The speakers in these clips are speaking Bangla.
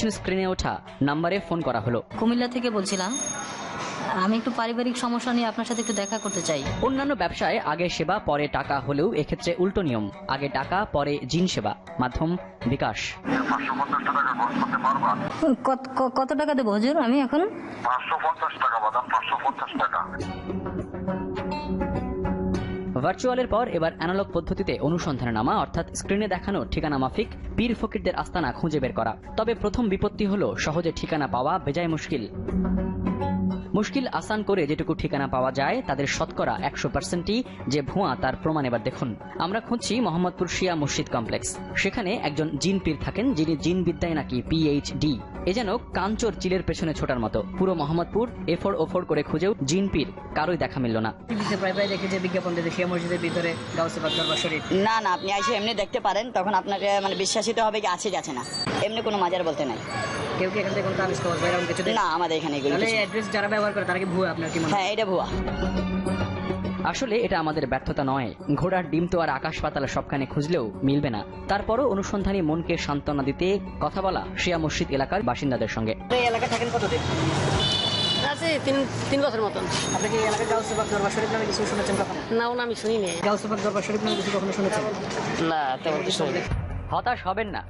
টেলিভিশন স্ক্রিনে ওঠা নাম্বারে ফোন করা হলো। কুমিল্লা থেকে বলছিলাম, আমি একটু পারিবারিক সমস্যা নিয়ে আপনার সাথে একটু দেখা করতে চাই। অন্যান্য ব্যবসায় আগে সেবা পরে টাকা হলেও এক্ষেত্রে উল্টো নিয়ম, আগে টাকা পরে জিন সেবা। মাধ্যম বিকাশ। কত টাকা দেবো হুজুর? আমি এখন 550 টাকা বাদাম, 550 টাকা। ভার্চুয়ালের পর এবার অ্যানালগ পদ্ধতিতে অনুসন্ধানে নামা, অর্থাৎ স্ক্রিনে দেখানো ঠিকানা মাফিক পীর ফকিরদের আস্তানা খুঁজে বের করা। তবে প্রথম বিপত্তি হলো সহজে ঠিকানা পাওয়া বেজায় মুশকিল আসান করে যেটুকু ঠিকানা পাওয়া যায় তাদের শতকরা 100%ই যে ভুয়া তার প্রমাণ এবার দেখুন। আমরা খুঁজছি মোহাম্মদপুর শিয়া মসজিদ কমপ্লেক্স। সেখানে একজন জিন পীর থাকেন যিনি জিন বিদ্যায় নাকি পিএইচডি। এ যেন কাঞ্চর চিলের পেছনে ছোটার মতো। পুরো মোহাম্মদপুর এফোর ওফোর করে খুঁজেও জিন পীর কারোই দেখা মিলল না। প্রায় দেখি যে বিজ্ঞাপন দিতে শিয়া মসজিদের ভিতরে গাউসে পাক দরবার শরীফ। না আপনি এসে এমনি দেখতে পারেন, তখন আপনাকে মানে বিশ্বাসিত হবে কি আছে যাচ্ছে না, এমনি কোনো মাজার বলতে নাই। কেউ কি এখান থেকে কোনো তাবিজ কবজ বা এরকম কিছু না, আমাদের এখানে এগুলো তাহলে অ্যাড্রেস যারা ব্যবহার করে তারা কি ভুয়া? আপনার কি মনে হয়? হ্যাঁ, এটা ভুয়া। আসলে এটা আমাদের ব্যর্থতা নয়। ঘোড়ার ডিম তো আর আকাশ পাতাল সবখানে খুঁজলেও মিলবে না। তারপরও অনুসন্ধানী মনকে সান্ত্বনা দিতে কথা বলা শিয়া মসজিদ এলাকার বাসিন্দাদের সঙ্গে। এই এলাকায় থাকেন কতদিন? আছে 3 বছর মতন। আপনি কি এলাকায় গাউসে পাক দরবার শরীফ নামে কিছু শুনেছেন কখনো? না, আমি শুনিনি। গাউসে পাক দরবার শরীফ নামে কিছু কখনো শুনেছেন? না, তেমন কিছু শুনিনি। হতাশ হবেন না।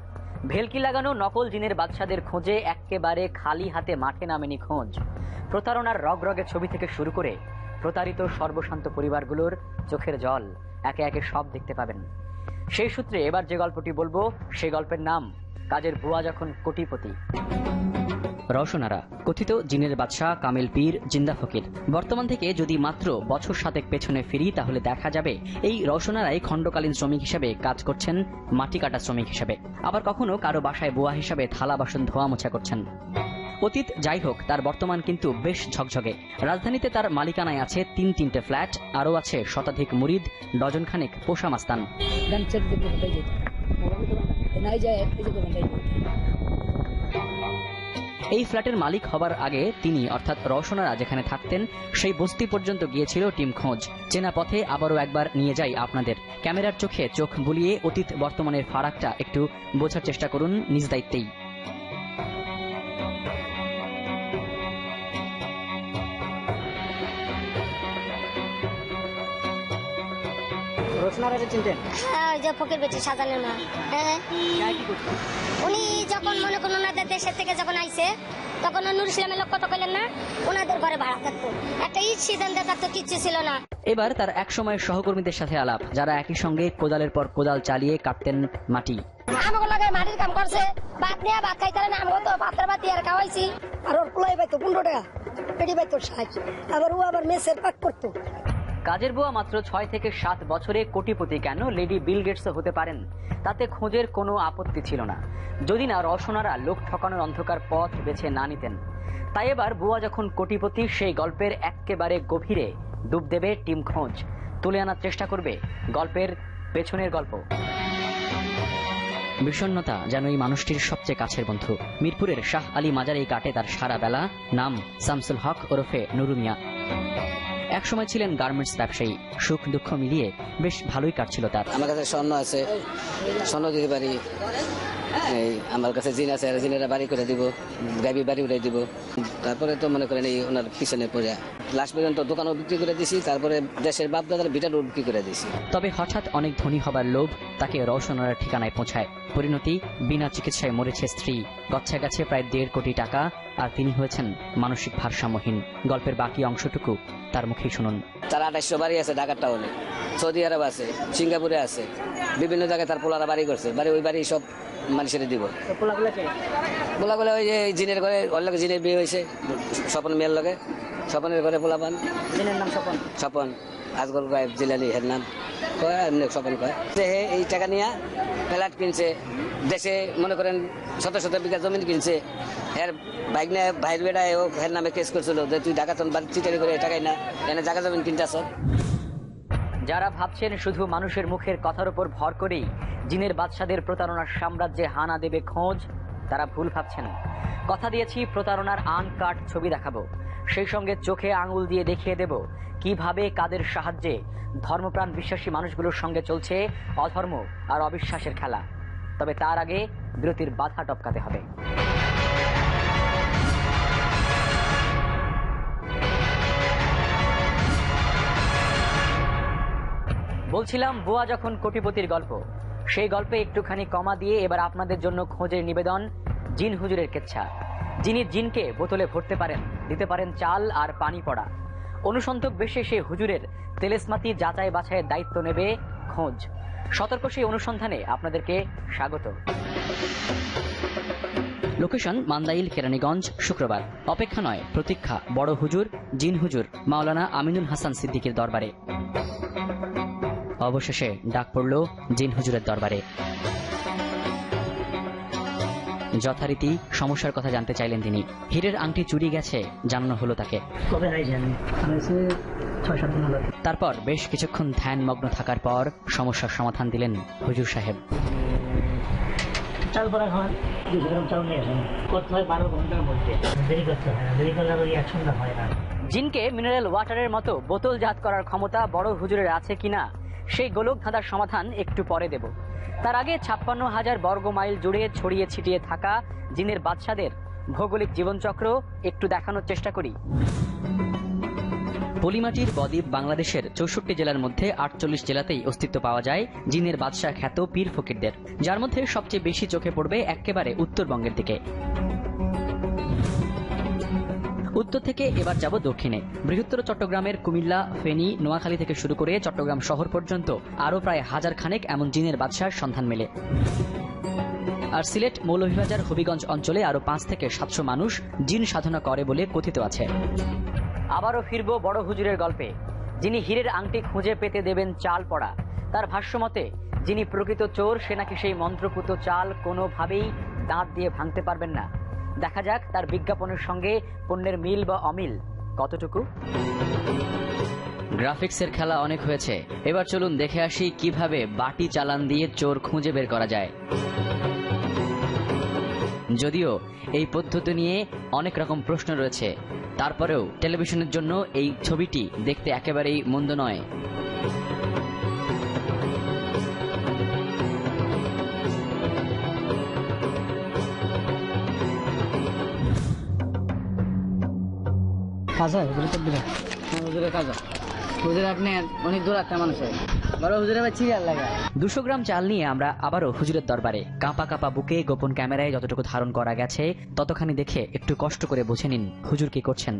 ভেলকি লাগানো নকল জিনের বাদশাদের খোঁজে একেবারে খালি হাতে মাঠে নামেনি খোঁজ। প্রতারণার রগরগে ছবি থেকে শুরু করে প্রতারিত সর্বশান্ত পরিবারগুলোর চোখের জল একে একে সব দেখতে পাবেন। সেই সূত্রে এবার যে গল্পটি বলবো সেই গল্পের নাম কাজের বুয়া যখন কোটিপতি। রওশনারা কথিত জিনের বাদশাহ কামেল পীর জিন্দা ফকির। বর্তমান থেকে যদি মাত্র বছর 7 পেছনে ফিরি তাহলে দেখা যাবে এই রওশনারাই খণ্ডকালীন শ্রমিক হিসেবে কাজ করছেন, মাটি কাটা শ্রমিক হিসেবে। আবার কখনো কারো বাসায় বুয়া হিসেবে থালা বাসন ধোয়া মোছা করছেন। অতীত যাই হোক, তার বর্তমান কিন্তু বেশ ঝকঝকে। রাজধানীতে তার মালিকানায় আছে 3-3টে ফ্ল্যাট, আরও আছে শতাধিক মুরিদ, ডজনখানেক পোষা মাস্তান। এই ফ্ল্যাটের মালিক হবার আগে তিনি অর্থাৎ রওশনারা যেখানে থাকতেন সেই বস্তি পর্যন্ত গিয়েছিল টিম খোঁজ। চেনা পথে আবারও একবার নিয়ে যাই আপনাদের। ক্যামেরার চোখে চোখ বুলিয়ে অতীত বর্তমানের ফারাকটা একটু বোঝার চেষ্টা করুন নিজ দায়িত্বেই। রওশনারা চিনতেন? হ্যাঁ, ওই যে ফকির বেটি সাজানের মা। হ্যাঁ, উনি যখন মনে করুন ওনাদের দেশের থেকে যখন আইছে তখন নুর ইসলামের লোক কত কইলেন না, ওনাদের ঘরে ভাড়া থাকতো, একটা ইট সিদ্ধান্ত থাকতো, কিচ্ছু ছিল না। এবার তার একসময় সহকর্মীদের সাথে আলাপ, যারা একই সঙ্গে কোদালের পর কোদাল চালিয়ে কাটতেন মাটি। আমাকে লাগে মাটির কাম করছে, ভাত নিয়ে ভাত খাইতে না, আমি তো পাত্র ভাত দিয়ে খাওয়াইছি। আর ওর কুলাই পাইতো 15 টাকা, পেটি পাইতো 60। আবার ও আবার মেসের পাক করতো। কাজের বুয়া মাত্র 6 থেকে 7 বছরে কোটিপতি কেন লেডি বিল গেটসও হতে পারেন, তাতে খোঁজের কোনো আপত্তি ছিল না, যদি না রওশনারা লোক ঠকানোর অন্ধকার পথ বেছে না নিতেন। তাই এবার বুয়া যখন কোটিপতি, সেই গল্পের একেবারে গভীরে ডুব দেবে টিম খোঁজ, তুলে আনার চেষ্টা করবে গল্পের পেছনের গল্প। বিষণ্ণতা যেন এই মানুষটির সবচেয়ে কাছের বন্ধু। মিরপুরের শাহ আলী মাজারেই কাটে তার সারা বেলা। নাম শামসুল হক ওরফে নুরু মিয়া। একসময় ছিলেন গার্মেন্টস ব্যবসায়ী। সুখ দুঃখ মিলিয়ে বেশ ভালোই কাটছিল তার। আমার কাছে স্বর্ণ আছে, স্বর্ণ দিতে পারি। এই আমার কাছে জিন আছে, জিনেরা বাড়ি করে দিব, গাবি বাড়ি উড়াই দিব। তারপরে তো মনে করেন এই ওনার পিছনে পড়ে লাস্ট পর্যন্ত দোকানও বিক্রি করে দিছি, তারপরে দেশের বাপ দাদার ভিটারও বিক্রি করে দিছি। তবে হঠাৎ অনেক ধনী হবার লোভ তাকে রওশনারার ঠিকানায় পৌঁছায়। পরিণতি, বিনা চিকিৎসায় মরেছে স্ত্রী, গচ্ছা গেছে প্রায় 1.5 কোটি টাকা, আর তিনি হয়েছেন মানসিক ভারসাম্যহীন। গল্পের বাকি অংশটুকু তার মুখেই শুনুন। তার 2800 বাড়ি আছে ঢাকার টাউনে, সৌদি আরব আছে, সিঙ্গাপুরে আছে, বিভিন্ন জায়গায় তার পোলারা বাড়ি করছে। ওই বাড়ি সব মানুষের দিব। পোলাগুলো ওই যে জিনের ঘরে, ওর লগে জিনের বিয়ে হয়েছে, স্বপন মেয়ের লগে, স্বপনের ঘরে পোলা পান। জিনের নাম স্বপন? স্বপন আজগল গায়েব জিলানি, এর নাম কয়, এমনি স্বপন কয়। এই টাকা নিয়ে ফ্ল্যাট কিনছে, দেশে মনে করেন 100 বিঘা জমিন কিনছে। এর বাইক নিয়ে ভাইয়ের বেড়ায় ও এর নামে কেস করছিল যে তুই ঢাকা বাড়ি চিটারি করে টাকাই না, এনে জায়গা জমিন কিনতেছ। যারা ভাবছেন শুধু মানুষের মুখের কথার উপর ভর করেই জিনের বাদশাদের প্রতারণার সাম্রাজ্যে হানা দেবে খোঁজ, তারা ভুল ভাবছেন। কথা দিয়েছি প্রতারণার আনকাট ছবি দেখাবো, সেই সঙ্গে চোখে আঙুল দিয়ে দেখিয়ে দেব কিভাবে কাদের সাহায্যে ধর্মপ্রাণ বিশ্বাসী মানুষগুলোর সঙ্গে চলছে অধর্ম আর অবিশ্বাসের খেলা। তবে তার আগে বিরতির বাধা টপকাতে হবে। বলছিলাম বুয়া যখন কোটিপতির গল্প, সেই গল্পে একটুখানি কমা দিয়ে এবার আপনাদের জন্য খোঁজের নিবেদন জিন হুজুরের কেচ্ছা, যিনি জিনকে বোতলে ভরতে পারেন, দিতে পারেন চাল আর পানি পড়া। অনুসন্ধিক বেশে সেই হুজুরের তেলেসমাতি যাচাই বাছাইয়ের দায়িত্ব নেবে খোঁজ। সতর্ক সেই অনুসন্ধানে আপনাদেরকে স্বাগত। লোকেশন মান্দাইল কেরানীগঞ্জ, শুক্রবার। অপেক্ষা নয়, প্রতীক্ষা বড় হুজুর জিন হুজুর মাওলানা আমিনুল হাসান সিদ্দিকীর দরবারে। অবশেষে ডাক পড়ল জিন হুজুরের দরবারে। যথারীতি সমস্যার কথা জানতে চাইলেন তিনি। হীরের আংটি চুরি গেছে জানানো হলো তাকে। কবে হারিয়েছেন? 6-7 দিন হলো। তারপর বেশ কিছুক্ষণ ধ্যানমগ্ন থাকার পর সমস্যার সমাধান দিলেন হুজুর সাহেব। চাল পড়া খাওয়ান, 200 গ্রাম চাল নিয়ে আসেন, করতে হয় 12 ঘন্টার মধ্যে, দেরি করতে হয় না, দেরি করলে ওই 1 সন্ধ্যা হয় না। জিনকে মিনারেল ওয়াটারের মতো বোতলজাত করার ক্ষমতা বড় হুজুরের আছে কিনা সেই গোলক ধাঁধার সমাধান একটু পরে দেব। তার আগে 56,000 বর্গ মাইল জুড়ে ছড়িয়ে ছিটিয়ে থাকা জিনের বাদশাদের ভৌগোলিক জীবনচক্র একটু দেখানোর চেষ্টা করি। পলিমাটির বদ্বীপ বাংলাদেশের 64 জেলার মধ্যে 48 জেলাতেই অস্তিত্ব পাওয়া যায় জিনের বাদশা খ্যাত পীর ফকিরদের, যার মধ্যে সবচেয়ে বেশি চোখে পড়বে একেবারে উত্তরবঙ্গের দিকে। উত্তর থেকে এবার যাব দক্ষিণে। বৃহত্তর চট্টগ্রামের কুমিল্লা, ফেনী, নোয়াখালী থেকে শুরু করে চট্টগ্রাম শহর পর্যন্ত আরও প্রায় 1000 খানেক এমন জিনের বাদশার সন্ধান মেলে। আর সিলেট, মৌলভীবাজার, হবিগঞ্জ অঞ্চলে আরও 5 থেকে 700 মানুষ জিন সাধনা করে বলে কথিত আছে। আবারও ফিরব বড় হুজুরের গল্পে, যিনি হীরের আংটি খুঁজে পেতে দেবেন চাল পড়া। তার ভাষ্যমতে যিনি প্রকৃত চোর, সে নাকি সেই মন্ত্রপুত চাল কোনোভাবেই দাঁত দিয়ে ভাঙতে পারবেন না। দেখা যাক তার বিজ্ঞাপনের সঙ্গে পণ্যের মিল বা অমিল কতটুকু। গ্রাফিক্সের খেলা অনেক হয়েছে, এবার চলুন দেখে আসি কিভাবে বাটি চালান দিয়ে চোর খুঁজে বের করা যায়। যদিও এই পদ্ধতি নিয়ে অনেক রকম প্রশ্ন রয়েছে, তারপরেও টেলিভিশনের জন্য এই ছবিটি দেখতে একেবারেই মন্দ নয়। কাজা এগুলো তো দিলে হুজুরের কাজা। হুজুর আপনি অনেক দূর একটা মানুষ, বড় হুজুরের আবার চিড়িয়াল লাগা। 200 গ্রাম চাল নিয়ে আমরা আবারও হুজুরের দরবারে। কাঁপা কাঁপা বুকে গোপন ক্যামেরায় যতটুকু ধারণ করা গেছে ততখানি দেখে একটু কষ্ট করে বুঝে নিন হুজুর কি করছেন।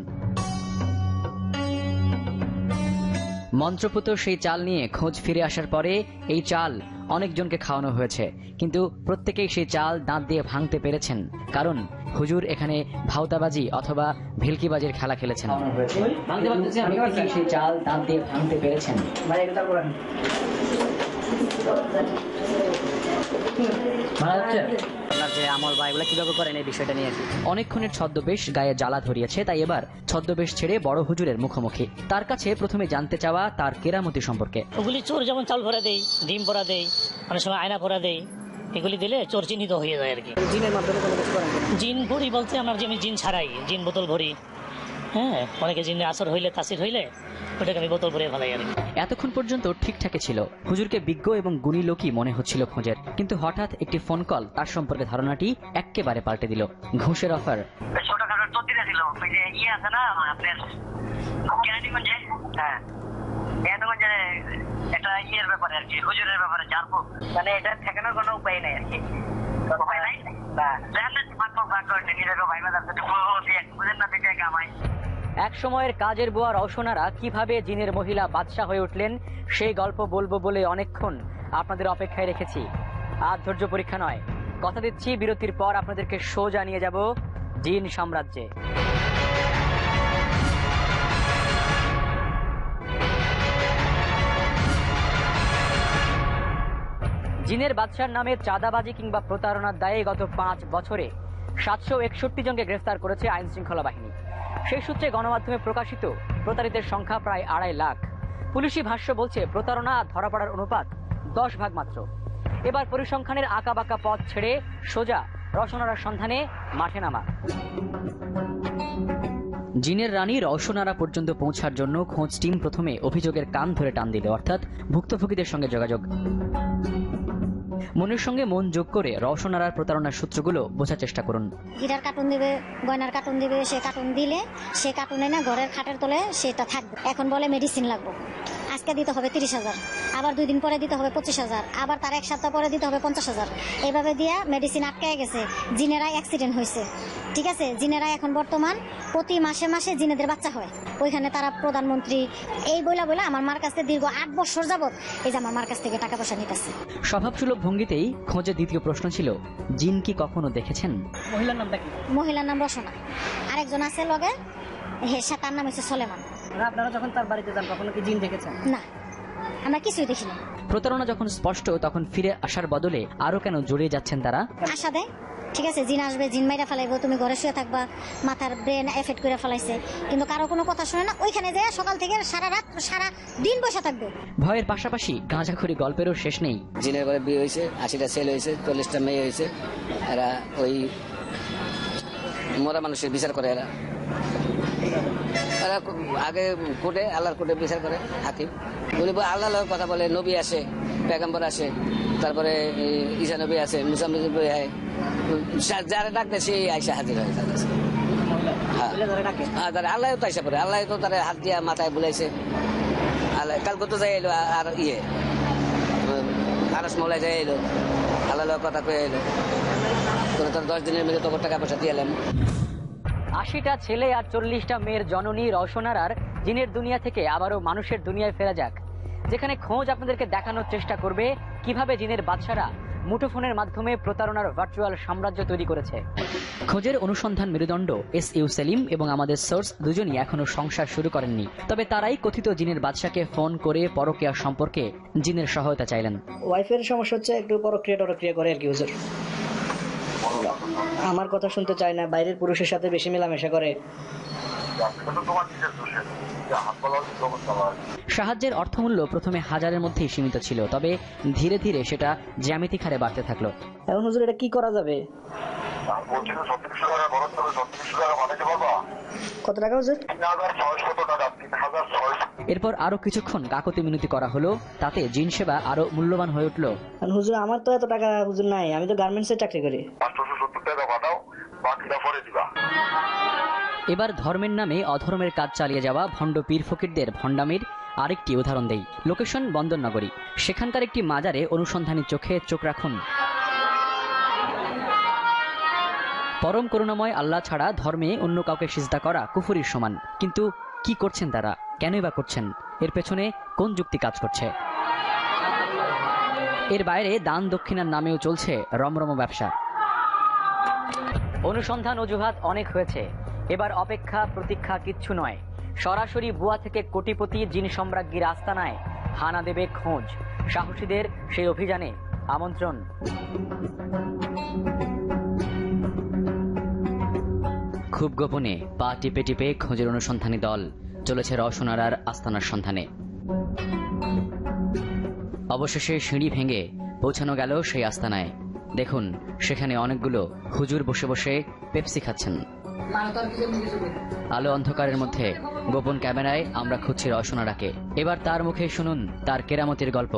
মন্ত্রপুত সেই চাল নিয়ে খোঁজ ফিরে আসার পরে এই চাল অনেকজনকে খাওয়ানো হয়েছে, কিন্তু প্রত্যেকেই সেই চাল দাঁত দিয়ে ভাঙতে পেরেছেন, কারণ হুজুর এখানে ভাওতাবাজি অথবা ভেলকিবাজির খেলা খেলেছেন। সেই চাল দাঁত দিয়ে ভাঙতে পেরেছেন। অনেকক্ষণের ছদ্মবেশ গায়ে জ্বালা ধরিয়েছে, তাই এবার ছদ্মবেশ ছেড়ে বড় হুজুরের মুখোমুখি। তার কাছে প্রথমে জানতে চাওয়া তার কেরামতি সম্পর্কে। ওগুলি চোর যেমন চাল ভরা দেয়, ডিম ভরা দেয়, অনেক সময় আয়না ভরা দেয়, এগুলি দিলে চোর চিহ্নিত হয়ে যায় আর কি। জিনের মাধ্যমে কোনো কিছু করেন? জিন ভরি বলতে আমার যে আমি জিন ছাড়াই, জিন বোতল ভরি। হ্যাঁ, অনেকে জিনের আসর হইলে, তাসির হইলে ওটাকে আমি বোতল ভরে ফেলাই আর কি। এতক্ষণ পর্যন্ত ঠিকঠাকই ছিল, হুজুরকে বিজ্ঞ এবং গুণী লোকই মনে হচ্ছিল খোঁজের, কিন্তু হঠাৎ একটি ফোন কল তার সম্পর্কে ধারণাটি একেবারে পাল্টে দিল। ঘুষের অফার। ছোটখাটো চৌধুরী ছিল, ওই যে ইয়ে আছে না আপনার কেরানীগঞ্জে, হ্যাঁ কেরানীগঞ্জে একটা ইয়ের ব্যাপারে আর কি, হুজুরের ব্যাপারে জানবো, মানে এটা ঠেকানোর কোনো উপায় নেই আর কি। উপায় নাই না, এক সময়ের কাজের বুয়া রওশনারা কিভাবে জিনের মহিলা বাদশা হয়ে উঠলেন সেই গল্প বলবো বলে অনেকক্ষণ আপনাদের অপেক্ষায় রেখেছি। আর ধৈর্য পরীক্ষা নয়, কথা দিচ্ছি বিরতির পর আপনাদেরকে সোজা নিয়ে যাব জিন সাম্রাজ্যে। জিনের বাদশার নামে চাঁদাবাজি কিংবা প্রতারণার দায়ে গত 5 বছরে 761 জনকে গ্রেফতার করেছে আইন শৃঙ্খলা বাহিনী। সেই সূত্রে গণমাধ্যমে প্রকাশিত প্রতারিতের সংখ্যা প্রায় 2.5 লাখ। পুলিশি ভাষ্য বলছে প্রতারণা ধরা পড়ার অনুপাত 10 ভাগ মাত্র। এবার পরিসংখ্যানের আঁকাবাঁকা পথ ছেড়ে সোজা রওশনারার সন্ধানে মাঠে নামা। জিনের রানী রওশনারা পর্যন্ত পৌঁছার জন্য খোঁজ টিম প্রথমে অভিযোগের কান ধরে টান দিল, অর্থাৎ ভুক্তভোগীদের সঙ্গে যোগাযোগ। মনের সঙ্গে মন যোগ করে রওশনারার প্রতারণার সূত্রগুলো বোঝার চেষ্টা করুন। হীরার কার্টুন দিবে, গয়নার কার্টুন দিবে, সে কার্টুন দিলে সে কার্টুনে না ঘরের খাটের তলে সেটা থাকবে। এখন বলে মেডিসিন লাগবে, আজকে দিতে হবে 30,000, আবার 2 দিন পরে দিতে হবে 25,000, আবার তার 1 সপ্তাহ পরে দিতে হবে 50,000। এইভাবে দিয়া মেডিসিন আটকায় গেছে। জিনেরা অ্যাক্সিডেন্ট হয়েছে, ঠিক আছে। জিনেরা এখন বর্তমান প্রতি মাসে মাসে জিনেদের বাচ্চা হয়। ওইখানে তারা প্রধানমন্ত্রী এই বইলা আমার মার কাছ থেকে দীর্ঘ 8 বছর যাবত এই যে আমার মার কাছ থেকে টাকা পয়সা নিতেছে। স্বভাবসুলভ ভঙ্গিতেই খোঁজের দ্বিতীয় প্রশ্ন ছিল, জিন কি কখনো দেখেছেন? মহিলার নামটা কি? মহিলার নাম রসনা, আরেকজন আছে লগে, তার নাম হচ্ছে সলেমান। আপনারা যখন তার বাড়িতে যান কখনো কি জিন দেখেছেন? না, আমরা কিছুই দেখিনি। প্রতারণা যখন স্পষ্ট, তখন ফিরে আসার বদলে আরো কেন জড়িয়ে যাচ্ছেন তারা? আশা দেয়, ঠিক আছে, জিন আসবে, জিন মাইরা ফেলাইবো, তুমি ঘরে শুয়ে থাকবা, মাথার ব্রেন এফেক্ট করে ফেলাইছে, কিন্তু কারো কোনো কথা শুনে না। ওইখানে যায় সকাল থেকে সারা রাত সারা দিন বসে থাকবে। ভয়ের পাশাপাশি গাঁজাখড়ি গল্পেরও শেষ নেই। জিনের ঘরে বিয়ে হয়েছে, 80টা ছেলে হয়েছে, 40টা মেয়ে হয়েছে। এরা ওই মরা মানুষের বিচার করে। এরা আগে কোর্টে, আল্লাহর কোর্টে বিচার করে হাকিম। উনি আল্লাহর কথা বলে, নবী আসে, পেগম্বর আসে, তারপরে ঈসা নবী আছে, মুসা নবী হয়, যারা ডাকতে সেই আইসা হাজির হয় তার কাছে। হ্যাঁ, তারা আল্লাহ তো আইসা পড়ে, আল্লাহ তো তারা হাত দিয়া মাথায় বুলাইছে। আল্লাহ কালকে তো যাই এলো, আর আরস মৌলায় যাই এলো, আল্লাহ কথা কয়ে এলো, তোর 10 দিনের মধ্যে তোর টাকা পয়সা দিয়ে এলাম। 80টা ছেলে আর 40টা মেয়ের জননী রওশনার আর জিনের দুনিয়া থেকে আবারও মানুষের দুনিয়ায় ফেরা যাক, যেখানে খোঁজ আপনাদেরকে দেখানোর চেষ্টা করবে কিভাবে জিনের বাদশারা মুঠোফোনের মাধ্যমে প্রতারণার ভার্চুয়াল সাম্রাজ্য তৈরি করেছে। খোঁজের অনুসন্ধান মেরুদণ্ড এস.ইউ. সেলিম এবং আমাদের সোর্স দুজনই এখনো সংসার শুরু করেননি, তবে তারাই কথিত জিনের বাদশাকে ফোন করে পরকীয়া সম্পর্কে জিনের সহায়তা চাইলেন। ওয়াইফের সমস্যা হচ্ছে একটু পরক্রিয়া করে আর কি হুজুর। আমার কথা শুনতে চায় না, বাইরের পুরুষের সাথে বেশি মেলামেশা করে। সাহায্যের অর্থমূল্য প্রথমে 1000-এর মধ্যেই সীমিত ছিল, তবে ধীরে ধীরে সেটা জ্যামিতিক হারে বাড়তে থাকলো। এখন হুজুর এটা কি করা যাবে? কত টাকা হুজুর? এরপর আরো কিছুক্ষণ কাকতি মিনতি করা হলো, তাতে জিন সেবা আরো মূল্যবান হয়ে উঠলো। হুজুর আমার তো এত টাকা হুজুর নাই, আমি তো গার্মেন্টসে চাকরি করি। এবার ধর্মের নামে অধর্মের কাজ চালিয়ে যাওয়া ভণ্ড পীর ফকিরদের ভণ্ডামির আরেকটি উদাহরণ দেই। লোকেশন বন্দরনগরী, সেখানকার একটি মাজারে অনুসন্ধানী চোখে চোখ রাখুন। পরম করুণাময় আল্লাহ ছাড়া ধর্মে অন্য কাউকে সিজদা করা কুফরির সমান। কিন্তু কি করছেন তারা, কেনই বা করছেন, এর পেছনে কোন যুক্তি কাজ করছে? এর বাইরে দান দক্ষিণার নামেও চলছে রমরম ব্যবসা। অনুসন্ধান অজুহাত অনেক হয়েছে, এবার অপেক্ষা প্রতীক্ষা কিচ্ছু নয়। সরাসরি বুয়া থেকে কোটিপতি জিন সম্রাজ্ঞীর আস্তানায় হানা দেবে খোঁজ। সাহসীদের সেই অভিযানে আমন্ত্রণ। খুব গোপনে পা টিপে টিপে খোঁজের অনুসন্ধানী দল চলেছে রওশনারার আস্তানার সন্ধানে। অবশেষে সিঁড়ি ভেঙে পৌঁছানো গেল সেই আস্তানায়। দেখুন, সেখানে অনেকগুলো হুজুর বসে বসে পেপসি খাচ্ছেন। আলো অন্ধকারের মধ্যে গোপন ক্যামেরায় আমরা খুঁজছি রওশনারাকে। এবার তার মুখে শুনুন তার কেরামতির গল্প।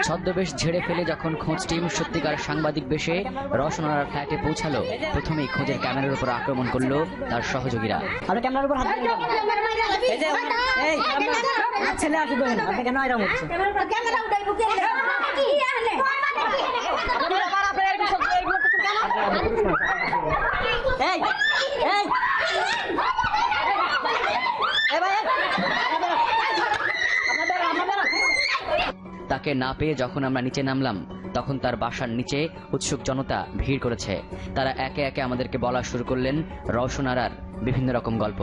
ছদ্মবেশ ঝেড়ে ফেলে যখন খোঁজ টিম সত্যিকার সাংবাদিক বেশে রওশনারার ফ্ল্যাটে পৌঁছালো, প্রথমেই খোঁজের ক্যামেরার উপর আক্রমণ করলো তার সহযোগীরা। তাকে না পেয়ে যখন আমরা নিচে নামলাম, তখন তার বাসার নিচে উৎসুক জনতা ভিড় করেছে। তারা একে একে আমাদেরকে বলা শুরু করলেন রওশনারার বিভিন্ন রকম গল্প।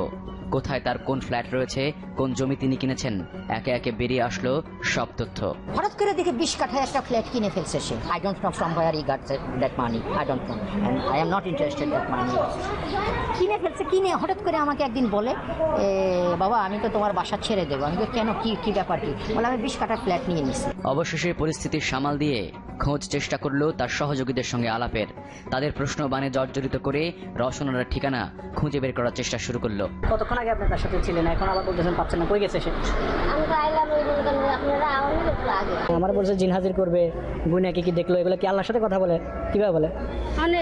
কোথায় তার কোন ফ্ল্যাট রয়েছে, কোন জমি তিনি কিনেছেন, একে একে বেরিয়ে আসলো সব তথ্য। হঠাৎ করে দেখে 20 কাঠা একটা ফ্ল্যাট কিনে ফেলছে সে। I don't know from where he got that money, I don't know, and I am not interested that money. কিনে ফেলছে, কিনে হঠাৎ করে আমাকে একদিন বলে, বাবা আমি তো তোমার বাসা ছেড়ে দেবো। আমি তো কেন, কি ব্যাপার কি? বলে আমি 20 কাঠা ফ্ল্যাট নিয়ে নিছি। অবশেষে পরিস্থিতি সামাল দিয়ে খোঁজ চেষ্টা করলো তার সহযোগীদের সঙ্গে আলাপের। তাদের প্রশ্ন বানে জর্জরিত করে রওশনার ঠিকানা খুঁজে বের করার চেষ্টা শুরু করলো। কতক্ষণ আগে আপনি তার সাথে ছিলেন, এখন আবার বলতেছেন পাচ্ছেন না, কই গেছে সে? আমি তো আইলাম ওই মনে করেন আপনারা আওয়ামী লোকগুলো আগে আমার বলছে জিন হাজির করবে, গুনা কি কি দেখলো, এগুলো কি আল্লাহর সাথে কথা বলে? কিভাবে বলে? মানে